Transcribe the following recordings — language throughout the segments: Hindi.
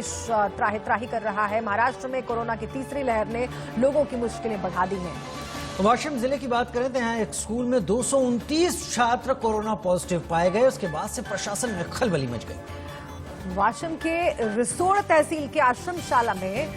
देश त्राहि त्राहि कर रहा है। महाराष्ट्र में कोरोना की तीसरी लहर ने लोगों की मुश्किलें बढ़ा दी हैं। वाशिम जिले की बात करें तो यहाँ एक स्कूल में 229 छात्र कोरोना पॉजिटिव पाए गए। उसके बाद से प्रशासन में खलबली मच गई। वाशिम के रिसोड़ तहसील के आश्रमशाला में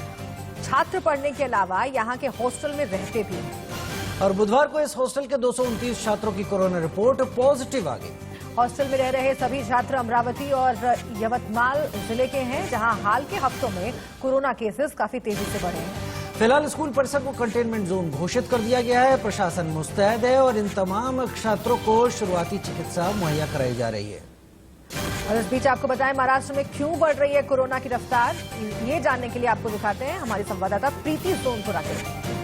छात्र पढ़ने के अलावा यहाँ के हॉस्टल में रहते भी हैं और बुधवार को इस हॉस्टल के 229 छात्रों की कोरोना रिपोर्ट पॉजिटिव आ गई। हॉस्टल में रह रहे सभी छात्र अमरावती और यवतमाल जिले के हैं, जहां हाल के हफ्तों में कोरोना केसेस काफी तेजी से बढ़े हैं। फिलहाल स्कूल परिसर को कंटेनमेंट जोन घोषित कर दिया गया है। प्रशासन मुस्तैद है और इन तमाम छात्रों को शुरुआती चिकित्सा मुहैया कराई जा रही है। और इस बीच आपको बताएं महाराष्ट्र में क्यों बढ़ रही है कोरोना की रफ्तार, ये जानने के लिए आपको दिखाते हैं हमारी संवाददाता प्रीति सोनपुरा के।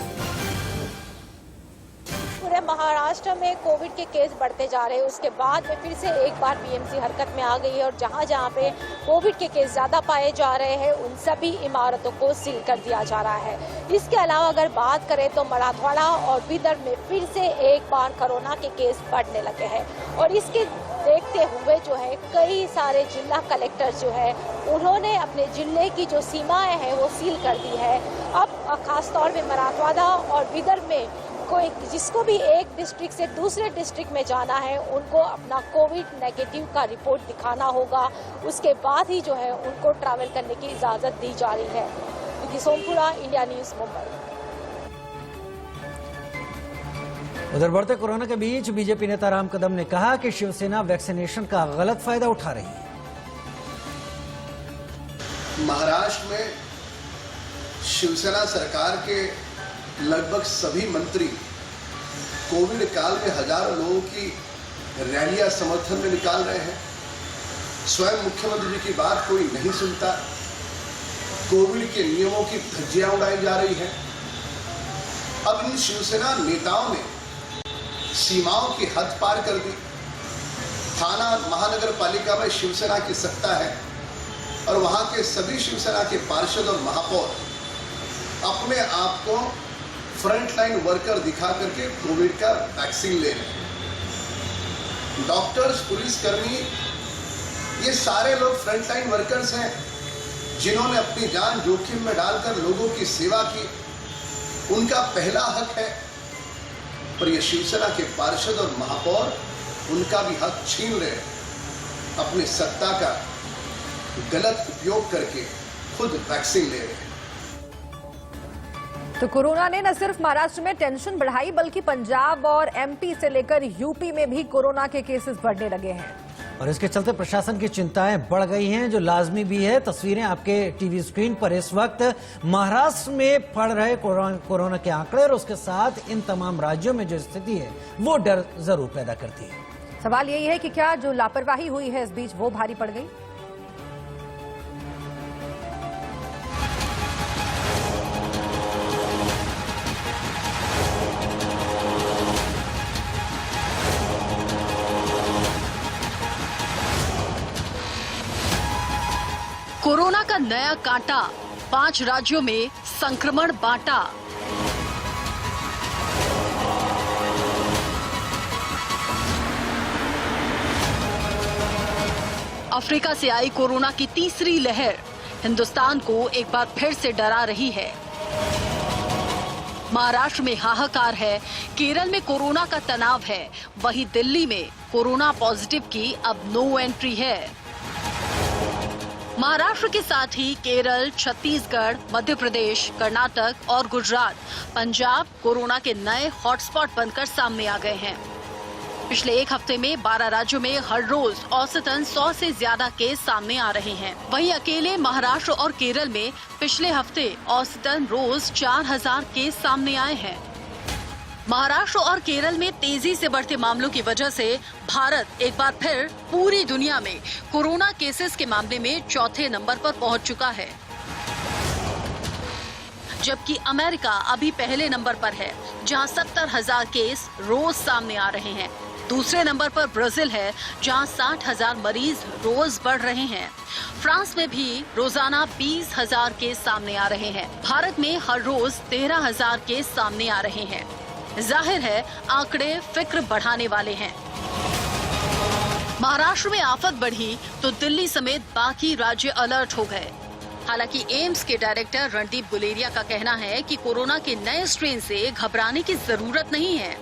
पूरे महाराष्ट्र में कोविड के केस बढ़ते जा रहे हैं। उसके बाद में फिर से एक बार बीएमसी हरकत में आ गई है और जहां जहां पे कोविड के केस ज्यादा पाए जा रहे हैं उन सभी इमारतों को सील कर दिया जा रहा है। इसके अलावा अगर बात करें तो मराठवाड़ा और विदर्भ में फिर से एक बार कोरोना के केस बढ़ने लगे हैं और इसके देखते हुए जो है कई सारे जिला कलेक्टर जो है उन्होंने अपने जिले की जो सीमाएं हैं वो सील कर दी है। अब खासतौर पे मराठवाड़ा और विदर्भ में कोई जिसको भी एक डिस्ट्रिक्ट से दूसरे डिस्ट्रिक्ट में जाना है उनको अपना कोविड नेगेटिव का रिपोर्ट दिखाना होगा। उसके बाद ही जो है उनको ट्रैवल करने की इजाजत दी जा रही है। प्रीति सोनपुरा, इंडिया न्यूज, मुंबई। उधर बढ़ते कोरोना के बीच बीजेपी नेता राम कदम ने कहा कि शिवसेना वैक्सीनेशन का गलत फायदा उठा रही है। महाराष्ट्र में शिवसेना सरकार के लगभग सभी मंत्री कोविड काल में हजारों लोगों की रैलियां समर्थन में निकाल रहे हैं। स्वयं मुख्यमंत्री जी की बात कोई नहीं सुनता। कोविड के नियमों की धज्जियां उड़ाई जा रही है। अब इन शिवसेना नेताओं ने सीमाओं की हद पार कर दी। थाना महानगर पालिका में शिवसेना की सत्ता है और वहां के सभी शिवसेना के पार्षद और महापौर अपने आप को फ्रंटलाइन वर्कर दिखा करके कोविड का वैक्सीन ले रहे हैं। डॉक्टर्स, पुलिसकर्मी, ये सारे लोग फ्रंटलाइन वर्कर्स हैं जिन्होंने अपनी जान जोखिम में डालकर लोगों की सेवा की। उनका पहला हक है, पर ये शिवसेना के पार्षद और महापौर उनका भी हक छीन रहे हैं। अपनी सत्ता का गलत उपयोग करके खुद वैक्सीन ले रहे हैं। तो कोरोना ने न सिर्फ महाराष्ट्र में टेंशन बढ़ाई बल्कि पंजाब और एमपी से लेकर यूपी में भी कोरोना के केसेस बढ़ने लगे हैं और इसके चलते प्रशासन की चिंताएं बढ़ गई हैं, जो लाजमी भी है। तस्वीरें आपके टीवी स्क्रीन पर इस वक्त महाराष्ट्र में पड़ रहे कोरोना के आंकड़े और उसके साथ इन तमाम राज्यों में जो स्थिति है वो डर जरूर पैदा करती है। सवाल यही है कि क्या जो लापरवाही हुई है इस बीच वो भारी पड़ गई। कोरोना का नया कांटा, 5 राज्यों में संक्रमण बांटा। अफ्रीका से आई कोरोना की तीसरी लहर हिंदुस्तान को एक बार फिर से डरा रही है। महाराष्ट्र में हाहाकार है, केरल में कोरोना का तनाव है, वहीं दिल्ली में कोरोना पॉजिटिव की अब नो एंट्री है। महाराष्ट्र के साथ ही केरल, छत्तीसगढ़, मध्य प्रदेश, कर्नाटक और गुजरात, पंजाब कोरोना के नए हॉटस्पॉट बनकर सामने आ गए हैं। पिछले एक हफ्ते में 12 राज्यों में हर रोज औसतन 100 से ज्यादा केस सामने आ रहे हैं। वहीं अकेले महाराष्ट्र और केरल में पिछले हफ्ते औसतन रोज 4000 केस सामने आए हैं। महाराष्ट्र और केरल में तेजी से बढ़ते मामलों की वजह से भारत एक बार फिर पूरी दुनिया में कोरोना केसेस के मामले में चौथे नंबर पर पहुंच चुका है, जबकि अमेरिका अभी पहले नंबर पर है जहां 70,000 केस रोज सामने आ रहे हैं। दूसरे नंबर पर ब्राजील है जहां 60,000 मरीज रोज बढ़ रहे हैं। फ्रांस में भी रोजाना 20,000 केस सामने आ रहे हैं। भारत में हर रोज 13,000 केस सामने आ रहे हैं। जाहिर है आंकड़े फिक्र बढ़ाने वाले हैं। महाराष्ट्र में आफत बढ़ी तो दिल्ली समेत बाकी राज्य अलर्ट हो गए। हालांकि एम्स के डायरेक्टर रणदीप गुलेरिया का कहना है कि कोरोना के नए स्ट्रेन से घबराने की जरूरत नहीं है।